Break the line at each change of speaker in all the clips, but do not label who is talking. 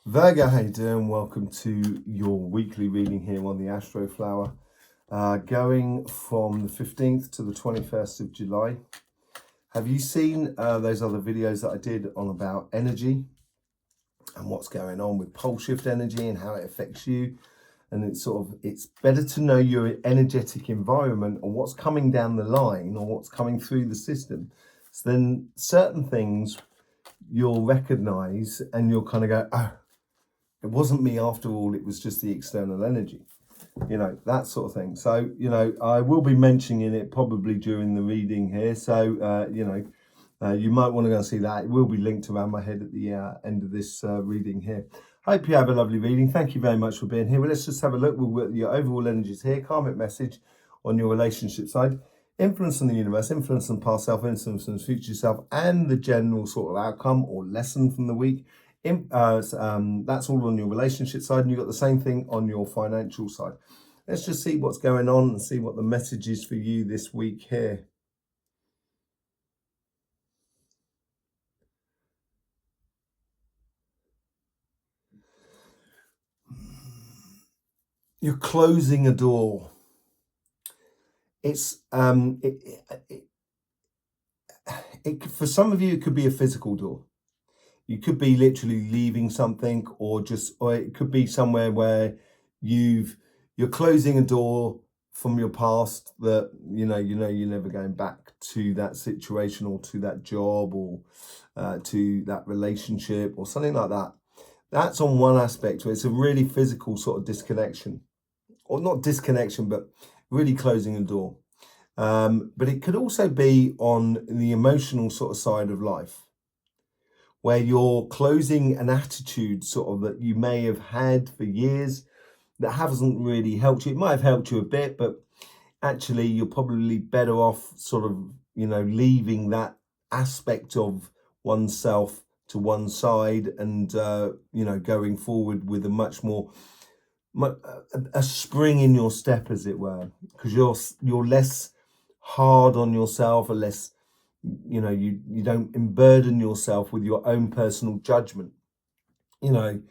Virgo, how you doing? Welcome to your weekly reading here on the Astroflower, going from the 15th to the 21st of July. Have you seen those other videos that I did on about energy and what's going on with pole shift energy and how it affects you? And it's better to know your energetic environment and what's coming down the line or what's coming through the system. So then certain things you'll recognize and you'll kind of go, oh, it wasn't me after all, it was just the external energy, that sort of thing. So, I will be mentioning it probably during the reading here. So, you might want to go and see that. It will be linked around my head at the end of this reading here. Hope you have a lovely reading. Thank you very much for being here. Well, let's just have a look. We'll your overall energies here. Karmic message on your relationship side. Influence on the universe, influence on past self, influence on future self, and the general sort of outcome or lesson from the week. That's all on your relationship side, and you've got the same thing on your financial side. Let's just see what's going on and see what the message is for you this week here. You're closing a door. It's for some of you, it could be a physical door. You could be literally leaving something, or it could be somewhere where you're closing a door from your past that you're never going back to that situation or to that job or to that relationship or something like that. That's on one aspect where it's a really physical sort of disconnection, or not disconnection, but really closing a door. But it could also be on the emotional sort of side of life, where you're closing an attitude sort of that you may have had for years that hasn't really helped you. It might have helped you a bit, but actually you're probably better off sort of, leaving that aspect of oneself to one side and, going forward with a much more, a spring in your step, as it were, because you're less hard on yourself, or less, you don't burden yourself with your own personal judgment. You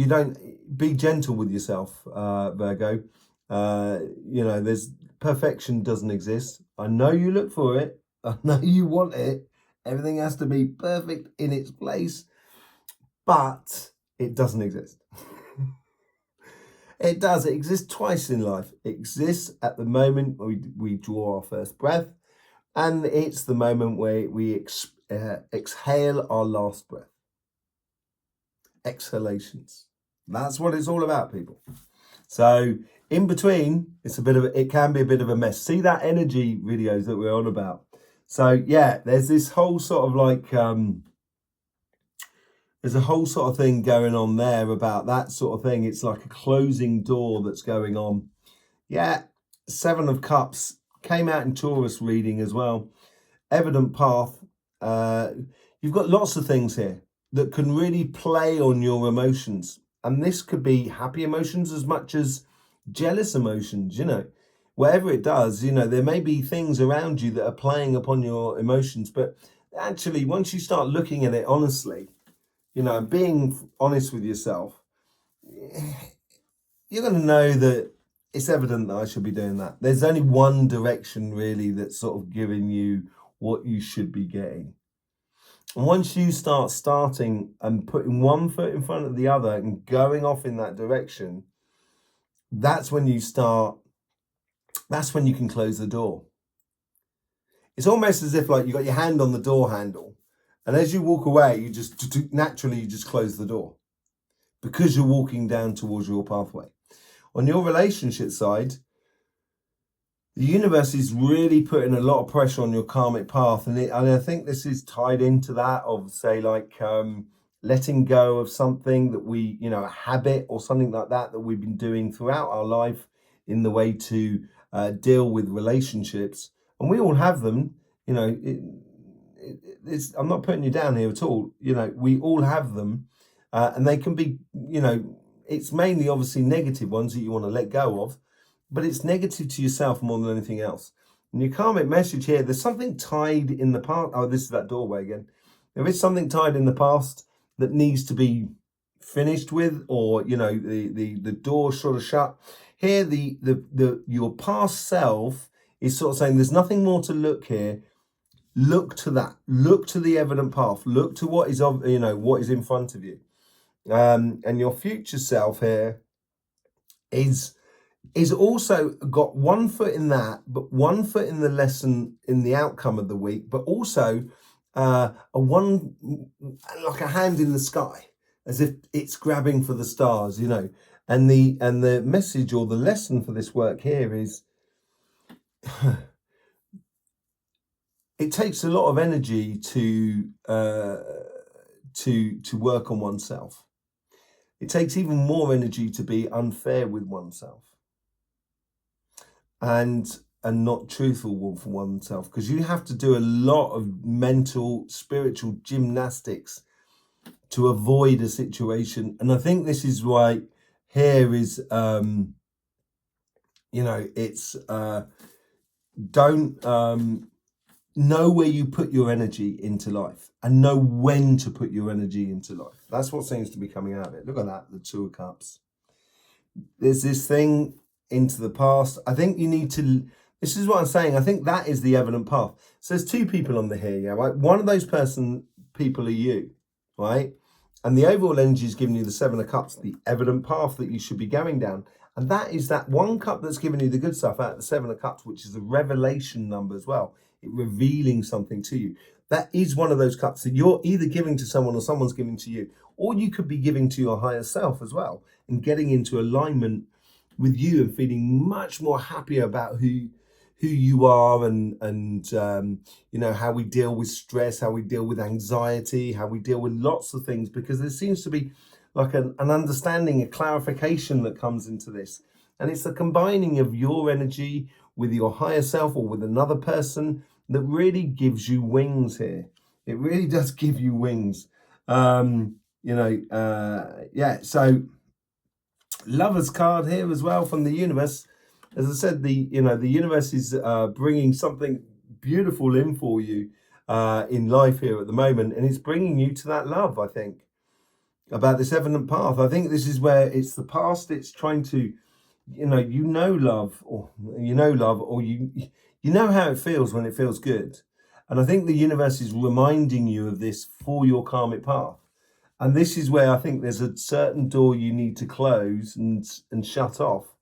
don't be gentle with yourself, Virgo. There's perfection doesn't exist. I know you look for it. I know you want it. Everything has to be perfect in its place, but it doesn't exist. It does. It exists twice in life. It exists at the moment we draw our first breath, and it's the moment where we exhale our last breath. Exhalations. That's what it's all about, people. So in between, it can be a bit of a mess. See that energy videos that we're on about. So yeah, there's this whole sort of like there's a whole sort of thing going on there about that sort of thing. It's like a closing door that's going on. Yeah, 7 of Cups came out in Taurus reading as well. Evident path. You've got lots of things here that can really play on your emotions. And this could be happy emotions as much as jealous emotions, Whatever it does, there may be things around you that are playing upon your emotions. But actually, once you start looking at it honestly, being honest with yourself, you're going to know that it's evident that I should be doing that. There's only one direction really that's sort of giving you what you should be getting. And once you starting and putting one foot in front of the other and going off in that direction, that's when you can close the door. It's almost as if like you got your hand on the door handle, and as you walk away, you just close the door because you're walking down towards your pathway. On your relationship side, the universe is really putting a lot of pressure on your karmic path. And I think this is tied into that of, say, like letting go of something that we, a habit or something like that we've been doing throughout our life in the way to deal with relationships. And we all have them, I'm not putting you down here at all. We all have them and they can be, it's mainly obviously negative ones that you want to let go of. But it's negative to yourself more than anything else. And your karmic message here, there's something tied in the past. Oh, this is that doorway again. There is something tied in the past that needs to be finished with, or you know, the door sort of shut. Here, your past self is sort of saying there's nothing more to look here. Look to that. Look to the evident path. Look to what is what is in front of you. And your future self here is also got one foot in that, but one foot in the lesson, in the outcome of the week, but also a one, like a hand in the sky, as if it's grabbing for the stars, you know. And the message or the lesson for this work here is it takes a lot of energy to work on oneself. It takes even more energy to be unfair with oneself and not truthful for oneself, because you have to do a lot of mental, spiritual gymnastics to avoid a situation. And I think this is why here is, it's don't know where you put your energy into life and know when to put your energy into life. That's what seems to be coming out of it. Look at that, the Two of Cups. There's this thing into the past. I think you need to, this is what I'm saying, I think that is the evident path. So there's two people on the here, yeah, right? One of those people are you, right? And the overall energy is giving you the Seven of Cups, the evident path that you should be going down. And that is that one cup that's giving you the good stuff out of the Seven of Cups, which is a revelation number as well. It revealing something to you. That is one of those cups that you're either giving to someone or someone's giving to you. Or you could be giving to your higher self as well, and getting into alignment with you and feeling much more happier about who you are, and how we deal with stress, how we deal with anxiety, how we deal with lots of things, because there seems to be like an understanding, a clarification that comes into this. And it's the combining of your energy with your higher self or with another person that really gives you wings here. It really does give you wings. So Lover's card here as well from the universe. As I said, the universe is bringing something beautiful in for you in life here at the moment, and it's bringing you to that love, I think, about this evident path. I think this is where it's the past. It's trying to, love, or you know how it feels when it feels good. And I think the universe is reminding you of this for your karmic path. And this is where I think there's a certain door you need to close and shut off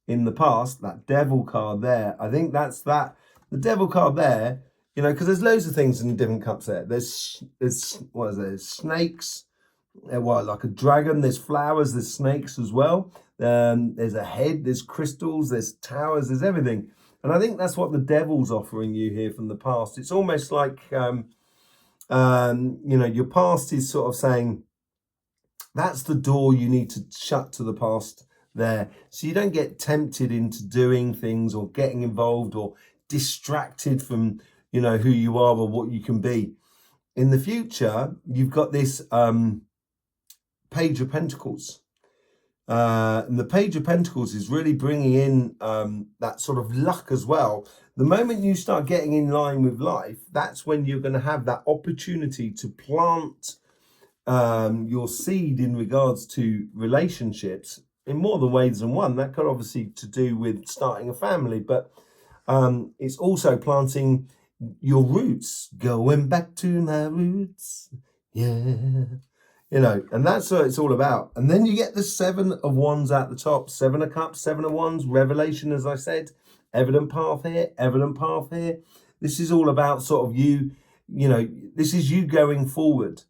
in the past. That Devil card there, I think that's that. The Devil card there, because there's loads of things in different cups there. There's what is there? There's snakes, like a dragon. There's flowers. There's snakes as well. There's a head. There's crystals. There's towers. There's everything. And I think that's what the Devil's offering you here from the past. It's almost like your past is sort of saying that's the door you need to shut to the past there, so you don't get tempted into doing things or getting involved or distracted from who you are or what you can be. In the future, you've got this Page of Pentacles, and the Page of Pentacles is really bringing in that sort of luck as well. The moment you start getting in line with life, that's when you're going to have that opportunity to plant your seed in regards to relationships in more than ways than one. That could obviously to do with starting a family, but it's also planting your roots, going back to my roots, yeah, and that's what it's all about. And then you get the Seven of Wands at the top, Seven of Cups, Seven of Wands, revelation, as I said, evident path here, evident path here. This is all about sort of this is you going forward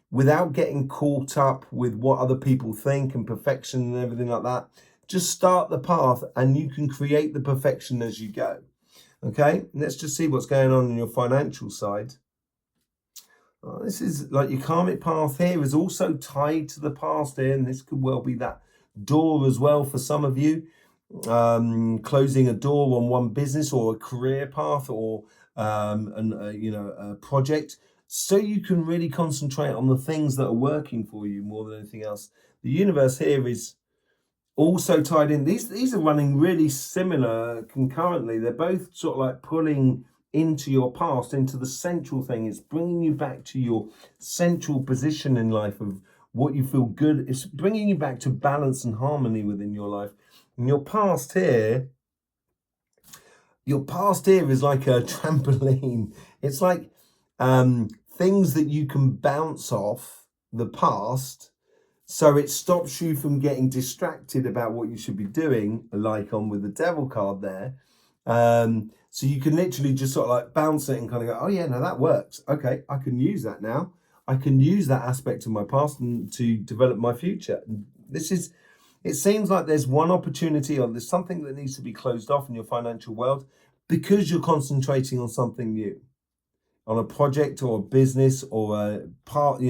without getting caught up with what other people think and perfection and everything like that. Just start the path and you can create the perfection as you go. Okay, let's just see what's going on your financial side. This is like your karmic path here is also tied to the past here, and this could well be that door as well for some of you. Closing a door on one business or a career path or a project, so you can really concentrate on the things that are working for you more than anything else. The universe here is also tied in. These are running really similar concurrently. They're both sort of like pulling into your past, into the central thing. It's bringing you back to your central position in life of what you feel good. It's bringing you back to balance and harmony within your life. And your past here is like a trampoline. It's like things that you can bounce off the past, so it stops you from getting distracted about what you should be doing, like on with the devil card there. So you can literally just sort of like bounce it and kind of go, oh yeah, no, that works. Okay, I can use that now. I can use that aspect of my past and to develop my future. It seems like there's one opportunity, or there's something that needs to be closed off in your financial world because you're concentrating on something new, on a project or a business or a part,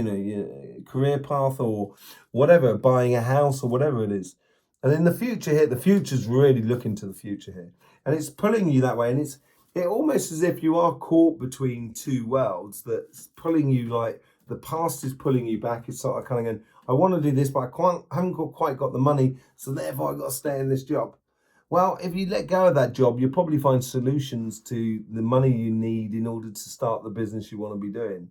career path or whatever, buying a house or whatever it is. And in the future here, the future's really looking to the future here. And it's pulling you that way. And it's almost as if you are caught between two worlds that's pulling you, like the past is pulling you back. It's sort of kind of going, I want to do this, but I haven't quite got the money. So therefore I've got to stay in this job. Well, if you let go of that job, you'll probably find solutions to the money you need in order to start the business you want to be doing.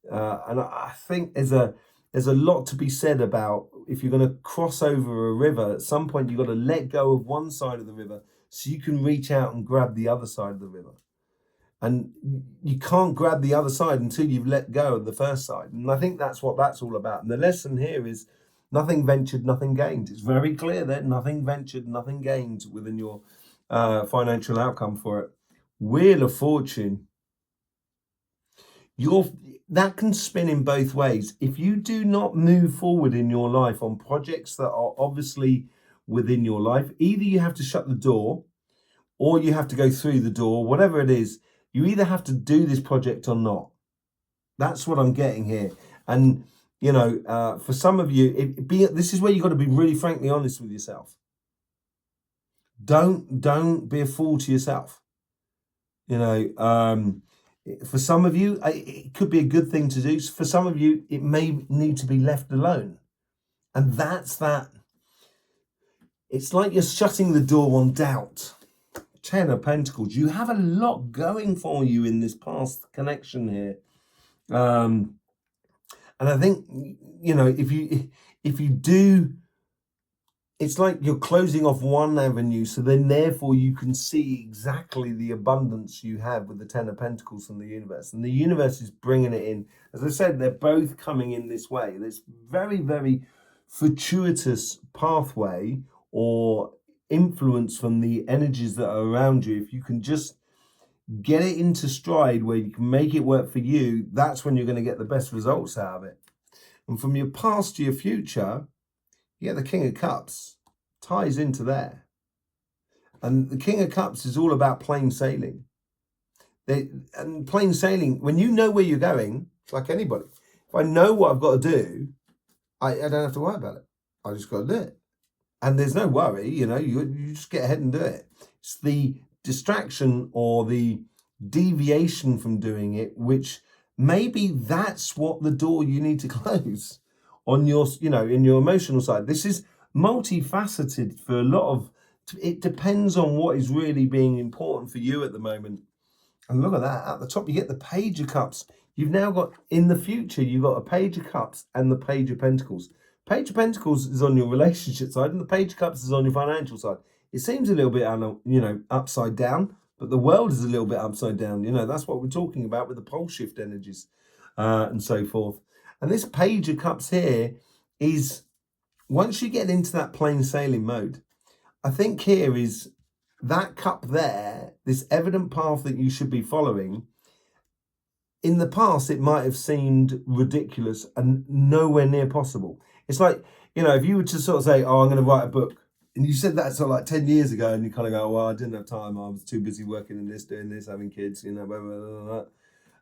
And I think there's a lot to be said about, if you're going to cross over a river, at some point you've got to let go of one side of the river so you can reach out and grab the other side of the river. And you can't grab the other side until you've let go of the first side. And I think that's what that's all about. And the lesson here is nothing ventured, nothing gained. It's very clear that nothing ventured, nothing gained within your financial outcome for it. Wheel of Fortune. That can spin in both ways. If you do not move forward in your life on projects that are obviously within your life, either you have to shut the door or you have to go through the door, whatever it is, you either have to do this project or not. That's what I'm getting here. And, for some of you, this is where you've got to be really frankly honest with yourself. Don't be a fool to yourself. For some of you, it could be a good thing to do. For some of you, it may need to be left alone. And that's that. It's like you're shutting the door on doubt. 10 of Pentacles. You have a lot going for you in this past connection here. And I think, if you do, it's like you're closing off one avenue, so then therefore you can see exactly the abundance you have with the 10 of Pentacles from the universe. And the universe is bringing it in. As I said, they're both coming in this way. This very, very fortuitous pathway or influence from the energies that are around you. If you can just get it into stride where you can make it work for you, that's when you're going to get the best results out of it. And from your past to your future, you get the King of Cups, ties into there. And the King of Cups is all about plain sailing. And plain sailing, when you know where you're going, it's like anybody. If I know what I've got to do, I don't have to worry about it. I just got to do it. And there's no worry, you just get ahead and do it. It's the distraction or the deviation from doing it, which maybe that's what the door you need to close on your, in your emotional side. This is multifaceted for a lot of, it depends on what is really being important for you at the moment. And look at that, at the top you get the Page of Cups. You've now got, in the future, you've got a Page of Cups and the Page of Pentacles. Page of Pentacles is on your relationship side and the Page of Cups is on your financial side. It seems a little bit, upside down, but the world is a little bit upside down. That's what we're talking about with the pole shift energies and so forth. And this Page of Cups here is, once you get into that plain sailing mode, I think here is that cup there, this evident path that you should be following. In the past, it might have seemed ridiculous and nowhere near possible. It's like, if you were to sort of say, oh, I'm going to write a book, and you said that sort of like 10 years ago, and you kind of go, well, I didn't have time. I was too busy working in this, doing this, having kids, blah, blah, blah,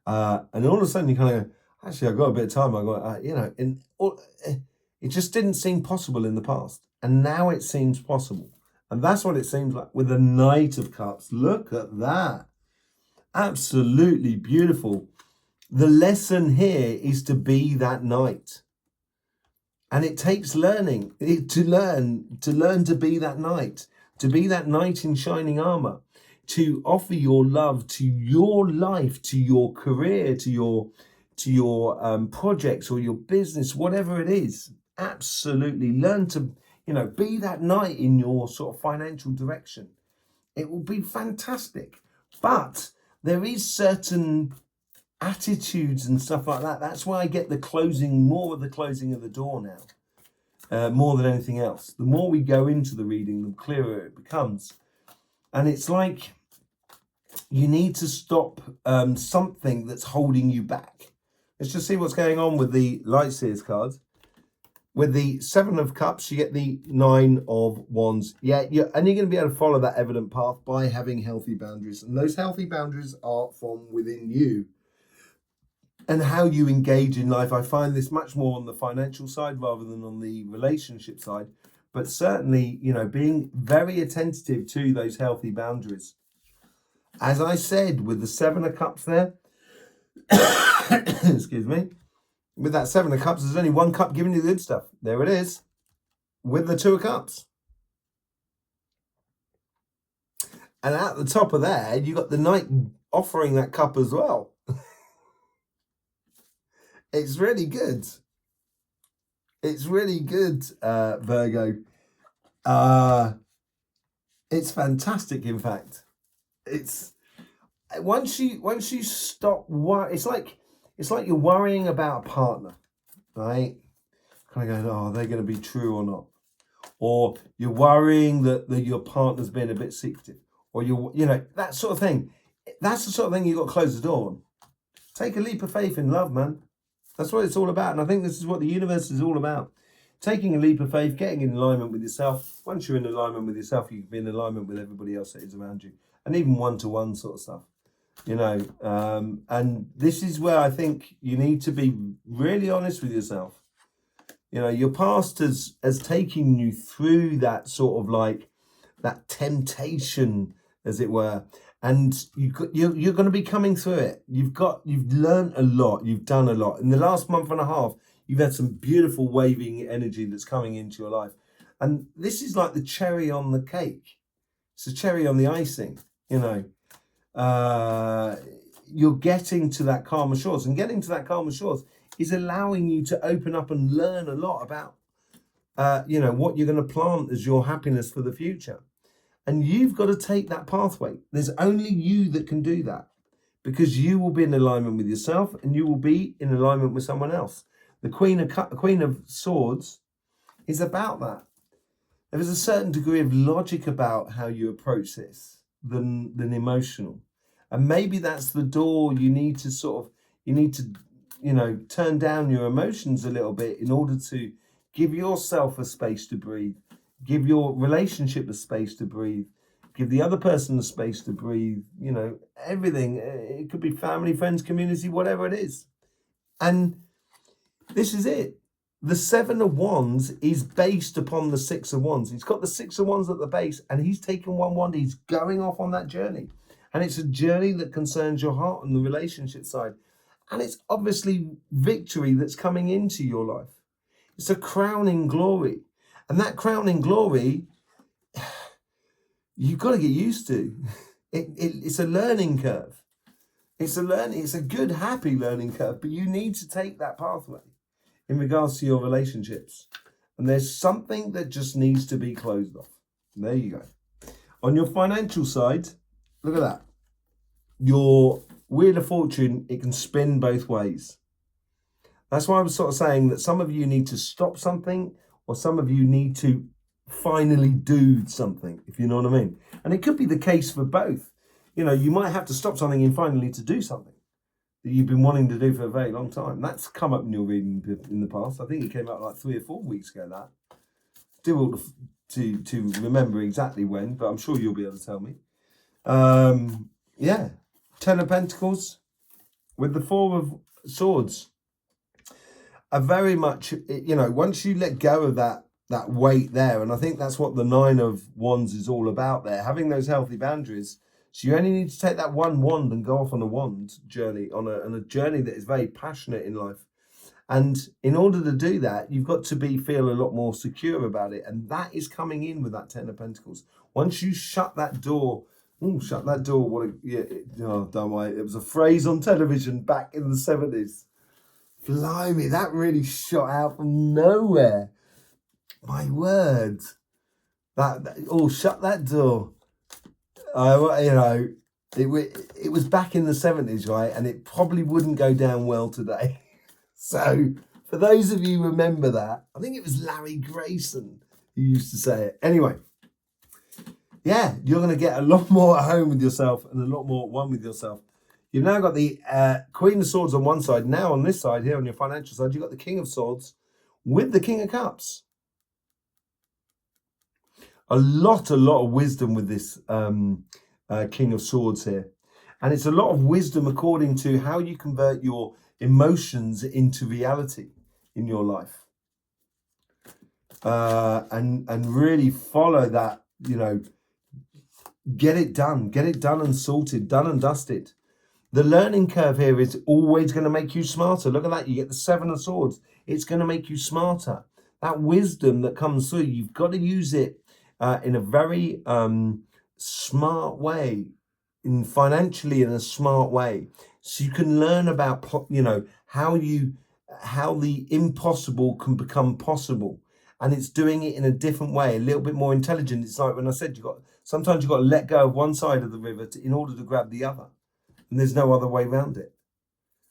blah. And all of a sudden you kind of go, actually, I've got a bit of time. I got, it just didn't seem possible in the past. And now it seems possible. And that's what it seems like with the Knight of Cups. Look at that. Absolutely beautiful. The lesson here is to be that knight. And it takes learning to learn to be that knight, in shining armor, to offer your love to your life, to your career, to your projects or your business, whatever it is. absolutely learn to, be that knight in your sort of financial direction. It will be fantastic. But there is certain attitudes and stuff like that. That's why I get more of the closing of the door now, more than anything else. The more we go into the reading, the clearer it becomes. And it's like you need to stop something that's holding you back. Let's just see what's going on with the Light Seers cards. With the 7 of Cups, you get the 9 of Wands. Yeah, and you're going to be able to follow that evident path by having healthy boundaries. And those healthy boundaries are from within you and how you engage in life. I find this much more on the financial side rather than on the relationship side. But certainly, being very attentive to those healthy boundaries. As I said, with the 7 of Cups there, excuse me, with that 7 of Cups, there's only one cup giving you the good stuff. There it is, with the 2 of Cups. And at the top of there, you got the Knight offering that cup as well. It's really good. It's really good, Virgo. It's fantastic, in fact. It's once you stop it's like you're worrying about a partner, right? Kind of going, oh, are they going to be true or not? Or you're worrying that your partner's being a bit secretive, or that sort of thing. That's the sort of thing you've got to close the door on. Take a leap of faith in love, man. That's what it's all about. And I think this is what the universe is all about. Taking a leap of faith, getting in alignment with yourself. Once you're in alignment with yourself, you can be in alignment with everybody else that is around you. And even one-to-one sort of stuff. And this is where I think you need to be really honest with yourself. Your past has taken you through that sort of like that temptation, as it were, and you're going to be coming through it. You've learned a lot. You've done a lot in the last month and a half. You've had some beautiful waving energy that's coming into your life, and this is like the cherry on the cake. It's a cherry on the icing. You're getting to that calmer shores, and getting to that calmer shores is allowing you to open up and learn a lot about, what you're going to plant as your happiness for the future. And you've got to take that pathway. There's only you that can do that, because you will be in alignment with yourself and you will be in alignment with someone else. The Queen of Swords is about that. There is a certain degree of logic about how you approach this than emotional. And maybe that's the door you need to turn down your emotions a little bit in order to give yourself a space to breathe, give your relationship a space to breathe, give the other person a space to breathe, everything. It could be family, friends, community, whatever it is. And this is it. The 7 of Wands is based upon the 6 of Wands. He's got the 6 of Wands at the base, and he's taken one wand. He's going off on that journey. And it's a journey that concerns your heart and the relationship side. And it's obviously victory that's coming into your life. It's a crowning glory. And that crowning glory, you've got to get used to. It's a learning curve. It's a good, happy learning curve. But you need to take that pathway in regards to your relationships. And there's something that just needs to be closed off. There you go. On your financial side, look at that. Your Wheel of Fortune, it can spin both ways. That's why I was sort of saying that some of you need to stop something, or some of you need to finally do something, if you know what I mean. And it could be the case for both. You might have to stop something and finally to do something that you've been wanting to do for a very long time. That's come up in your reading in the past. I think it came out like 3 or 4 weeks ago, that. Difficult to remember exactly when, but I'm sure you'll be able to tell me. Yeah. 10 of Pentacles with the 4 of Swords are very much, once you let go of that weight there, and I think that's what the 9 of Wands is all about there, having those healthy boundaries. So you only need to take that one wand and go off on a wand journey, on a journey that is very passionate in life. And in order to do that, you've got to feel a lot more secure about it. And that is coming in with that 10 of Pentacles. Once you shut that door, shut that door. Don't worry. It was a phrase on television back in the 70s. Blimey, that really shot out from nowhere. My word. Shut that door. It was back in the 70s, right? And it probably wouldn't go down well today. So for those of you who remember that, I think it was Larry Grayson who used to say it. Anyway, yeah, you're going to get a lot more at home with yourself and a lot more at one with yourself. You've now got the Queen of Swords on one side. Now on this side here, on your financial side, you've got the King of Swords with the King of Cups. A lot of wisdom with this King of Swords here. And it's a lot of wisdom according to how you convert your emotions into reality in your life. And really follow that, get it done and sorted, done and dusted. The learning curve here is always going to make you smarter. Look at that. You get the Seven of Swords. It's going to make you smarter. That wisdom that comes through, you've got to use it in a very smart way, financially in a smart way. So you can learn about, how the impossible can become possible. And it's doing it in a different way, a little bit more intelligent. It's like when I said, sometimes you've got to let go of one side of the river in order to grab the other. And there's no other way around it.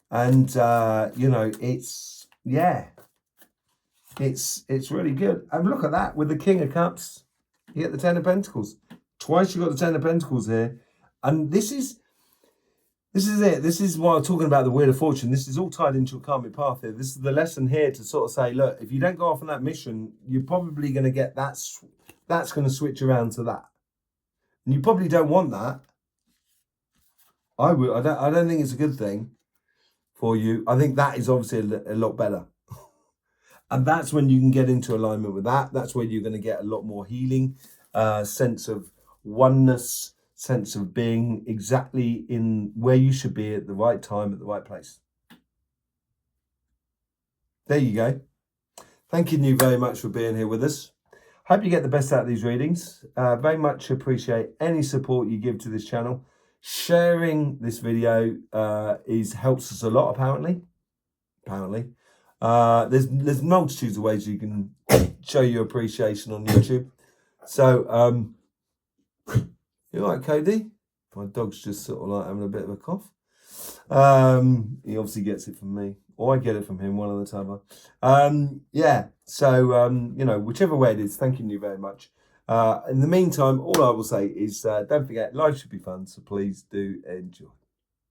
And, it's really good. And look at that with the King of Cups. You get the Ten of Pentacles. Twice you got the Ten of Pentacles here. And this is it. This is why I'm talking about the Wheel of Fortune. This is all tied into a karmic path here. This is the lesson here to sort of say, look, if you don't go off on that mission, you're probably going to get that's going to switch around to that. And you probably don't want that. I don't think it's a good thing for you. I think that is obviously a lot better. And that's when you can get into alignment with that. That's where you're going to get a lot more healing, sense of oneness, sense of being exactly in where you should be at the right time, at the right place. There you go. Thanking you very much for being here with us. Hope you get the best out of these readings. Very much appreciate any support you give to this channel. Sharing this video helps us a lot, apparently. There's multitudes of ways you can show your appreciation on YouTube. So, you all right, Cody? My dog's just sort of like having a bit of a cough. He obviously gets it from me, or I get it from him, one or the other. So, whichever way it is, thanking you very much. In the meantime, all I will say is don't forget, life should be fun, so please do enjoy.